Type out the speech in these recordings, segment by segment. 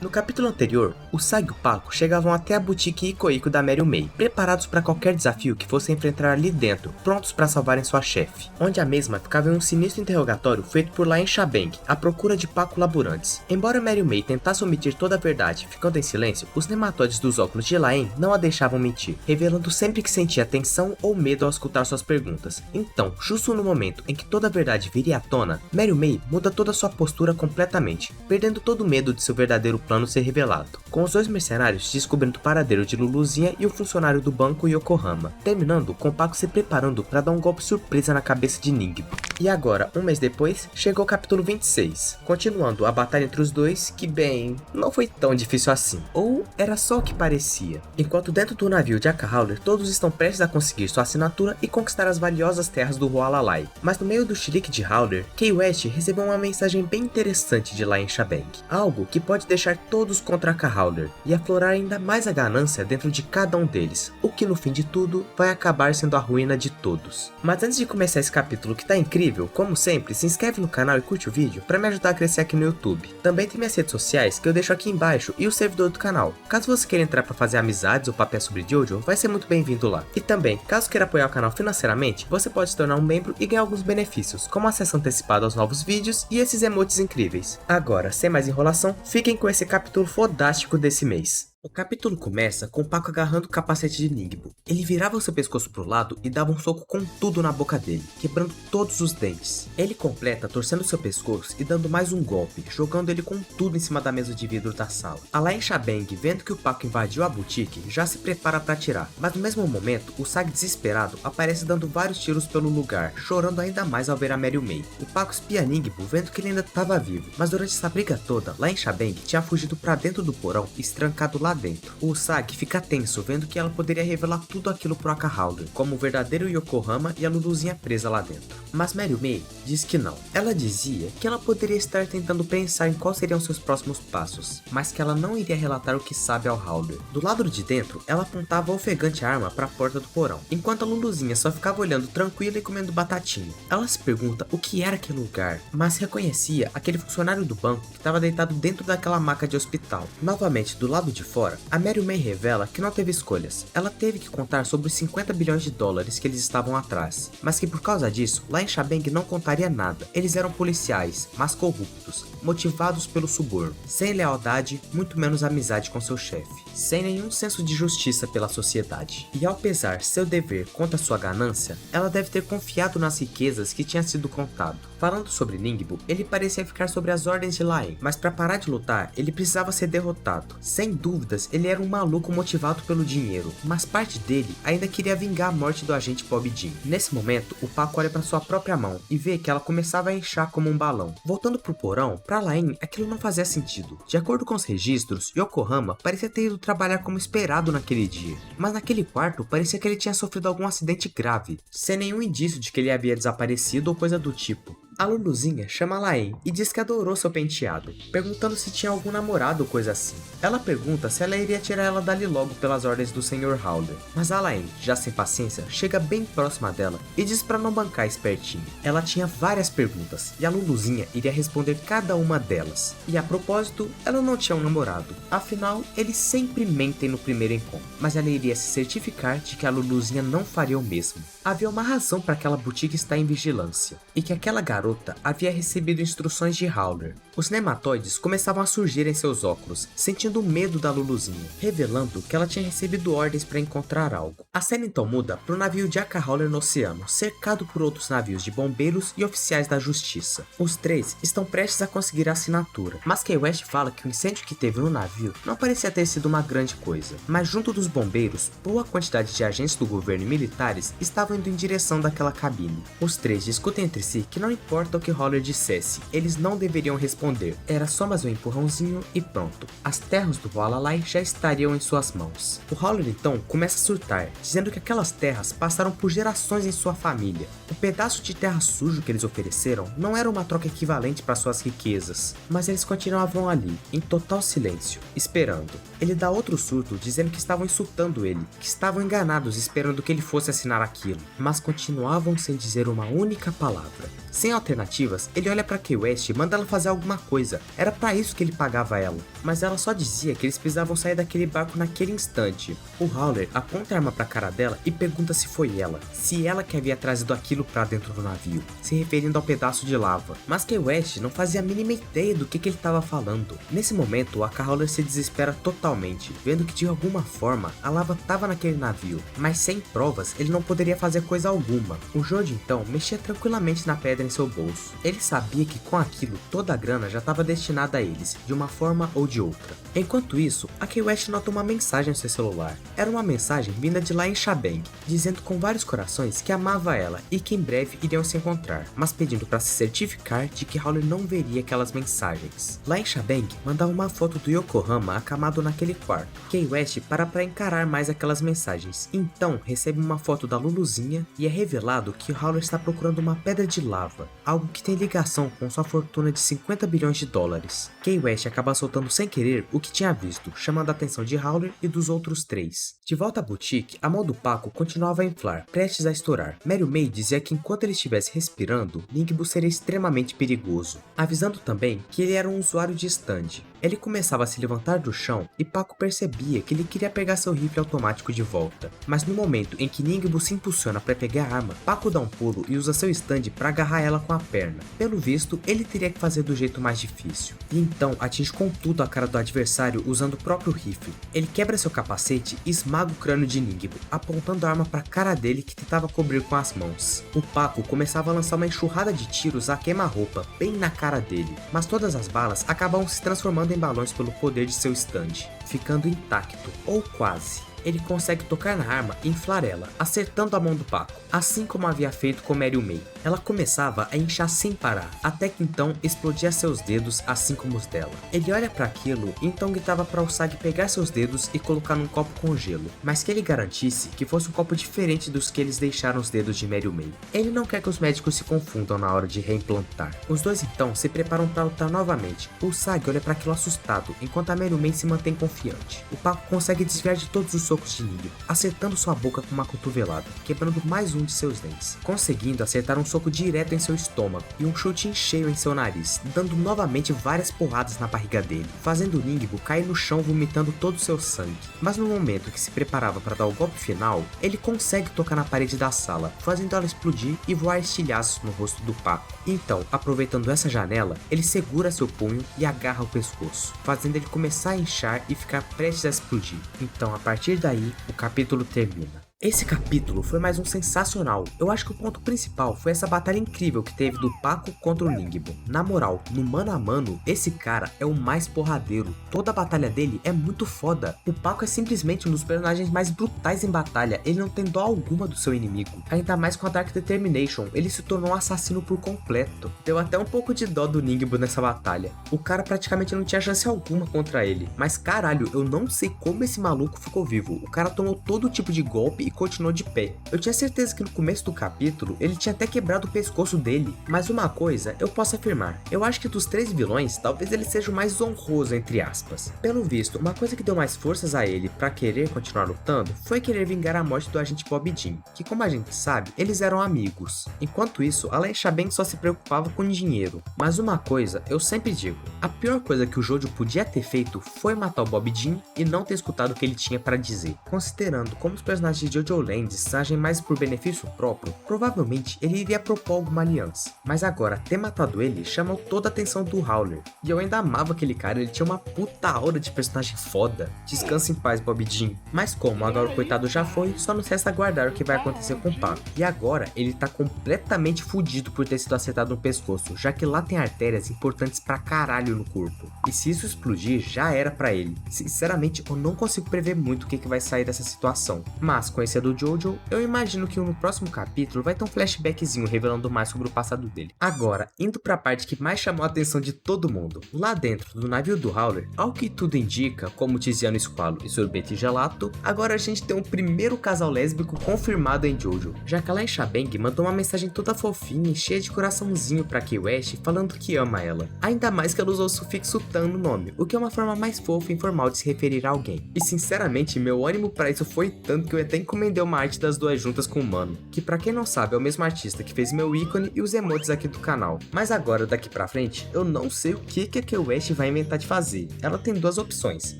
No capítulo anterior, o Sag e o Paco chegavam até a boutique Iko da Meryl May, preparados para qualquer desafio que fosse enfrentar ali dentro, prontos para salvarem sua chefe, onde a mesma ficava em um sinistro interrogatório feito por Laen Shabeng, à procura de Paco Laburantes. Embora Meryl May tentasse omitir toda a verdade, ficando em silêncio, os nematóides dos óculos de Laen não a deixavam mentir, revelando sempre que sentia tensão ou medo ao escutar suas perguntas. Então, justo no momento em que toda a verdade viria à tona, Meryl May muda toda sua postura completamente, perdendo todo o medo de seu verdadeiro plano ser revelado, com os dois mercenários descobrindo o paradeiro de Luluzinha e o funcionário do banco Yokohama, terminando com Paco se preparando para dar um golpe surpresa na cabeça de Ningbo. E agora, um mês depois, chegou o capítulo 26, continuando a batalha entre os dois, que bem, não foi tão difícil assim, ou era só o que parecia. Enquanto dentro do navio de Aka Howler, todos estão prestes a conseguir sua assinatura e conquistar as valiosas terras do Hualalai, mas no meio do chilique de Howler, Kay West recebeu uma mensagem bem interessante de Laen Shabeng, algo que pode deixar todos contra Aka Howler e aflorar ainda mais a ganância dentro de cada um deles, o que no fim de tudo vai acabar sendo a ruína de todos. Mas antes de começar esse capítulo que tá incrível, como sempre, se inscreve no canal e curte o vídeo para me ajudar a crescer aqui no YouTube. Também tem minhas redes sociais que eu deixo aqui embaixo e o servidor do canal. Caso você queira entrar para fazer amizades ou papéis sobre Jojo, vai ser muito bem-vindo lá. E também, caso queira apoiar o canal financeiramente, você pode se tornar um membro e ganhar alguns benefícios, como acesso antecipado aos novos vídeos e esses emotes incríveis. Agora, sem mais enrolação, fiquem com esse capítulo fodástico desse mês. O capítulo começa com Paco agarrando o capacete de Ningbo. Ele virava seu pescoço pro lado e dava um soco com tudo na boca dele, quebrando todos os dentes. Ele completa torcendo seu pescoço e dando mais um golpe, jogando ele com tudo em cima da mesa de vidro da sala. A Laen Shabeng, vendo que o Paco invadiu a boutique, já se prepara para atirar, mas no mesmo momento, o Sag desesperado aparece dando vários tiros pelo lugar, chorando ainda mais ao ver a Meryl May. O Paco espia Ningbo vendo que ele ainda estava vivo, mas durante essa briga toda, Laen Shabeng tinha fugido para dentro do porão e estrancado lá dentro. O Sag fica tenso vendo que ela poderia revelar tudo aquilo pro Aka Howler, como o verdadeiro Yokohama e a Luluzinha presa lá dentro. Mas Meryl May diz que não. Ela dizia que ela poderia estar tentando pensar em quais seriam seus próximos passos, mas que ela não iria relatar o que sabe ao Howler. Do lado de dentro, ela apontava a ofegante arma para a porta do porão, enquanto a Luluzinha só ficava olhando tranquila e comendo batatinha. Ela se pergunta o que era aquele lugar, mas reconhecia aquele funcionário do banco que estava deitado dentro daquela maca de hospital. Novamente, do lado de fora, a Meryl May revela que não teve escolhas. Ela teve que contar sobre os 50 bilhões de dólares que eles estavam atrás, mas que por causa disso, Laen Shabeng não contaria nada. Eles eram policiais, mas corruptos, motivados pelo suborno, sem lealdade, muito menos amizade com seu chefe, sem nenhum senso de justiça pela sociedade. E ao pesar seu dever contra sua ganância, ela deve ter confiado nas riquezas que tinha sido contado. Falando sobre Ningbo, ele parecia ficar sobre as ordens de Laen, mas para parar de lutar, ele precisava ser derrotado. Sem dúvidas, ele era um maluco motivado pelo dinheiro, mas parte dele ainda queria vingar a morte do agente Bob Jean. Nesse momento, o Paco olha para sua própria mão e vê que ela começava a inchar como um balão. Voltando pro porão, para Laen aquilo não fazia sentido. De acordo com os registros, Yokohama parecia ter ido trabalhar como esperado naquele dia, mas naquele quarto parecia que ele tinha sofrido algum acidente grave, sem nenhum indício de que ele havia desaparecido ou coisa do tipo. A Luluzinha chama Laen e diz que adorou seu penteado, perguntando se tinha algum namorado ou coisa assim. Ela pergunta se ela iria tirar ela dali logo pelas ordens do Sr. Howler, mas a Laen, já sem paciência, chega bem próxima dela e diz para não bancar espertinho. Ela tinha várias perguntas e a Luluzinha iria responder cada uma delas. E a propósito, ela não tinha um namorado, afinal, eles sempre mentem no primeiro encontro, mas ela iria se certificar de que a Luluzinha não faria o mesmo. Havia uma razão para aquela boutique estar em vigilância, e que aquela garota havia recebido instruções de Howler. Os nematóides começavam a surgir em seus óculos, sentindo medo da Luluzinha, revelando que ela tinha recebido ordens para encontrar algo. A cena então muda para o navio de Aka Howler no oceano, cercado por outros navios de bombeiros e oficiais da justiça. Os três estão prestes a conseguir a assinatura, mas Kay West fala que o incêndio que teve no navio não parecia ter sido uma grande coisa, mas junto dos bombeiros, boa quantidade de agentes do governo e militares estavam indo em direção daquela cabine. Os três discutem entre si que não importa o que Howler dissesse, eles não deveriam responder. Era só mais um empurrãozinho e pronto. As terras do Hualalai já estariam em suas mãos. O Howler então começa a surtar, dizendo que aquelas terras passaram por gerações em sua família. O pedaço de terra sujo que eles ofereceram não era uma troca equivalente para suas riquezas, mas eles continuavam ali, em total silêncio, esperando. Ele dá outro surto dizendo que estavam insultando ele, que estavam enganados esperando que ele fosse assinar aquilo, mas continuavam sem dizer uma única palavra. Sem alternativas, ele olha pra Kay West e manda ela fazer alguma coisa. Era pra isso que ele pagava ela. Mas ela só dizia que eles precisavam sair daquele barco naquele instante. O Howler aponta a arma pra cara dela e pergunta se foi ela. Se ela que havia trazido aquilo pra dentro do navio, se referindo ao pedaço de lava. Mas Kay West não fazia a mínima ideia do que ele estava falando. Nesse momento, a Howler se desespera totalmente, vendo que de alguma forma a lava estava naquele navio, mas sem provas ele não poderia fazer coisa alguma. O Jojo então mexia tranquilamente na pedra em seu bolso. Ele sabia que com aquilo toda a grana já estava destinada a eles, de uma forma ou de outra. Enquanto isso, a Kay West nota uma mensagem no seu celular. Era uma mensagem vinda de lá em Shabang, dizendo com vários corações que amava ela e que em breve iriam se encontrar, mas pedindo para se certificar de que Howler não veria aquelas mensagens. Lá em Shabang, mandava uma foto do Yokohama acamado naquele quarto. Kay West para encarar mais aquelas mensagens, então recebe uma foto da Luluzinha e é revelado que Howler está procurando uma pedra de lava, algo que tem ligação com sua fortuna de 50 bilhões de dólares. Kay West acaba soltando sem querer o que tinha visto, chamando a atenção de Howler e dos outros três. De volta à boutique, a mão do Paco continuava a inflar, prestes a estourar. Meryl May dizia que enquanto ele estivesse respirando, Ningbo seria extremamente perigoso, avisando também que ele era um usuário de stand. Ele começava a se levantar do chão e Paco percebia que ele queria pegar seu rifle automático de volta. Mas no momento em que Ningbo se impulsiona para pegar a arma, Paco dá um pulo e usa seu stand para agarrar ela com a perna. Pelo visto, ele teria que fazer do jeito mais difícil. E então atinge com tudo a cara do adversário usando o próprio rifle. Ele quebra seu capacete e esmaga o crânio de Ningbo, apontando a arma para a cara dele que tentava cobrir com as mãos. O Paco começava a lançar uma enxurrada de tiros a queima-roupa, bem na cara dele. Mas todas as balas acabam se transformando em balões pelo poder de seu stand, ficando intacto, ou quase. Ele consegue tocar na arma e inflar ela, acertando a mão do Paco, assim como havia feito com Meryl May. Ela começava a inchar sem parar, até que então explodia seus dedos, assim como os dela. Ele olha para aquilo e então gritava para o Sag pegar seus dedos e colocar num copo com gelo, mas que ele garantisse que fosse um copo diferente dos que eles deixaram os dedos de Meryl May. Ele não quer que os médicos se confundam na hora de reimplantar. Os dois então se preparam para lutar novamente. O Sag olha para aquilo assustado, enquanto a Meryl May se mantém confiante. O Paco consegue desviar de todos os socos de Ningbo, acertando sua boca com uma cotovelada, quebrando mais um de seus dentes, conseguindo acertar um soco direto em seu estômago e um chute em cheio em seu nariz, dando novamente várias porradas na barriga dele, fazendo Ningbo cair no chão vomitando todo o seu sangue. Mas no momento que se preparava para dar o golpe final, ele consegue tocar na parede da sala, fazendo ela explodir e voar estilhaços no rosto do Paco. Então, aproveitando essa janela, ele segura seu punho e agarra o pescoço, fazendo ele começar a inchar e ficar prestes a explodir. Então, a partir daí, o capítulo termina. Esse capítulo foi mais um sensacional. Eu acho que o ponto principal foi essa batalha incrível que teve do Paco contra o Ningbo. Na moral, no mano a mano, esse cara é o mais porradeiro. Toda a batalha dele é muito foda. O Paco é simplesmente um dos personagens mais brutais em batalha. Ele não tem dó alguma do seu inimigo. Ainda mais com a Dark Determination, ele se tornou um assassino por completo. Deu até um pouco de dó do Ningbo nessa batalha. O cara praticamente não tinha chance alguma contra ele. Mas caralho, eu não sei como esse maluco ficou vivo. O cara tomou todo tipo de golpe e continuou de pé. Eu tinha certeza que no começo do capítulo ele tinha até quebrado o pescoço dele, mas uma coisa eu posso afirmar, eu acho que dos três vilões, talvez ele seja o mais honroso entre aspas. Pelo visto, uma coisa que deu mais forças a ele pra querer continuar lutando foi querer vingar a morte do agente Bob Jean, que como a gente sabe, eles eram amigos. Enquanto isso, Alain Chabeng só se preocupava com dinheiro. Mas uma coisa eu sempre digo, a pior coisa que o Jojo podia ter feito foi matar o Bob Jean e não ter escutado o que ele tinha pra dizer. Considerando como os personagens de Jojo Lands agem mais por benefício próprio, provavelmente ele iria propor alguma aliança. Mas agora, ter matado ele chamou toda a atenção do Howler. E eu ainda amava aquele cara, ele tinha uma puta aura de personagem foda. Descansa em paz, Bob Jean. Mas como agora o coitado já foi, só nos resta aguardar o que vai acontecer com o Paco. E agora, ele tá completamente fudido por ter sido acertado no pescoço, já que lá tem artérias importantes pra caralho no corpo. E se isso explodir, já era pra ele. Sinceramente, eu não consigo prever muito o que vai sair dessa situação. Mas, conhecendo o Jojo, eu imagino que no próximo capítulo vai ter um flashbackzinho revelando mais sobre o passado dele. Agora, indo pra parte que mais chamou a atenção de todo mundo. Lá dentro do navio do Howler, ao que tudo indica, como Tiziano Squalo e Sorvete Gelato, agora a gente tem um primeiro casal lésbico confirmado em Jojo, já que a Alain Chabeng mandou uma mensagem toda fofinha e cheia de coraçãozinho pra Kay West falando que ama ela. Ainda mais que ela usou o sufixo tan no nome, o que é uma forma mais fofa e informal de se referir a alguém. E sinceramente, meu ânimo pra isso foi tanto que eu ia até encomendei uma arte das duas juntas com o Mano, que pra quem não sabe é o mesmo artista que fez meu ícone e os emotes aqui do canal. Mas agora, daqui pra frente, eu não sei o que a Kanye West vai inventar de fazer. Ela tem duas opções,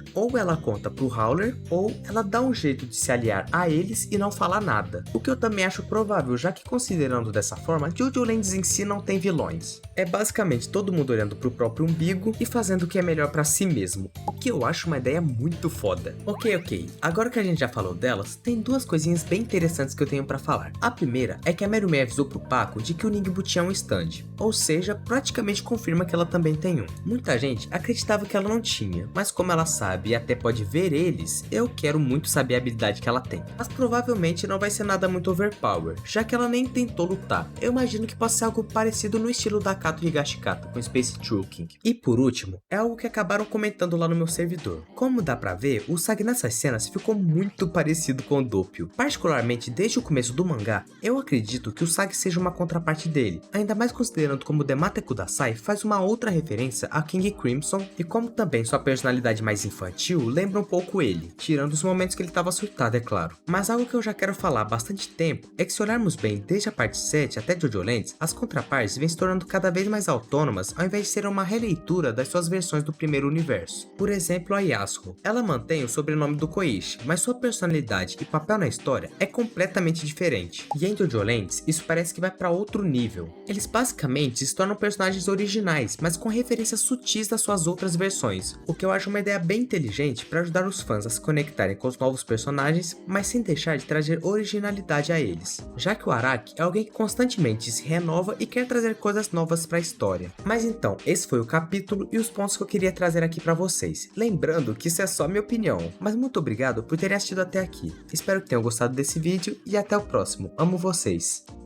ou ela conta pro Howler, ou ela dá um jeito de se aliar a eles e não falar nada. O que eu também acho provável, já que considerando dessa forma, Jojo Lands em si não tem vilões. É basicamente todo mundo olhando pro próprio umbigo e fazendo o que é melhor pra si mesmo, o que eu acho uma ideia muito foda. Ok, agora que a gente já falou delas, tem duas coisinhas bem interessantes que eu tenho pra falar. A primeira é que a Merume avisou pro Paco de que o Ningbo tinha um stand, ou seja, praticamente confirma que ela também tem um. Muita gente acreditava que ela não tinha, mas como ela sabe e até pode ver eles, eu quero muito saber a habilidade que ela tem. Mas provavelmente não vai ser nada muito overpower, já que ela nem tentou lutar. Eu imagino que possa ser algo parecido no estilo da Kato Higashikata com Space Trucking. E por último, é algo que acabaram comentando lá no meu servidor. Como dá pra ver, o Sagi nessas cenas ficou muito parecido com o Doppio. Particularmente desde o começo do mangá, eu acredito que o Sagi seja uma contraparte dele, ainda mais considerando como Demate Kudasai faz uma outra referência a King Crimson e como também sua personalidade mais infantil lembra um pouco ele, tirando os momentos que ele estava surtado, é claro. Mas algo que eu já quero falar há bastante tempo é que se olharmos bem desde a parte 7 até Jojo Lands, as contrapartes vêm se tornando cada vez mais autônomas ao invés de ser uma releitura das suas versões do primeiro universo. Por exemplo, a Yasuo. Ela mantém o sobrenome do Koichi, mas sua personalidade e papel na história é completamente diferente. E em Jojo Lands, isso parece que vai para outro nível. Eles basicamente se tornam personagens originais, mas com referências sutis das suas outras versões, o que eu acho uma ideia bem inteligente para ajudar os fãs a se conectarem com os novos personagens, mas sem deixar de trazer originalidade a eles, já que o Araki é alguém que constantemente se renova e quer trazer coisas novas para a história. Mas então, esse foi o capítulo e os pontos que eu queria trazer aqui para vocês. Lembrando que isso é só minha opinião, mas muito obrigado por terem assistido até aqui. Espero que tenham gostado desse vídeo e até o próximo. Amo vocês!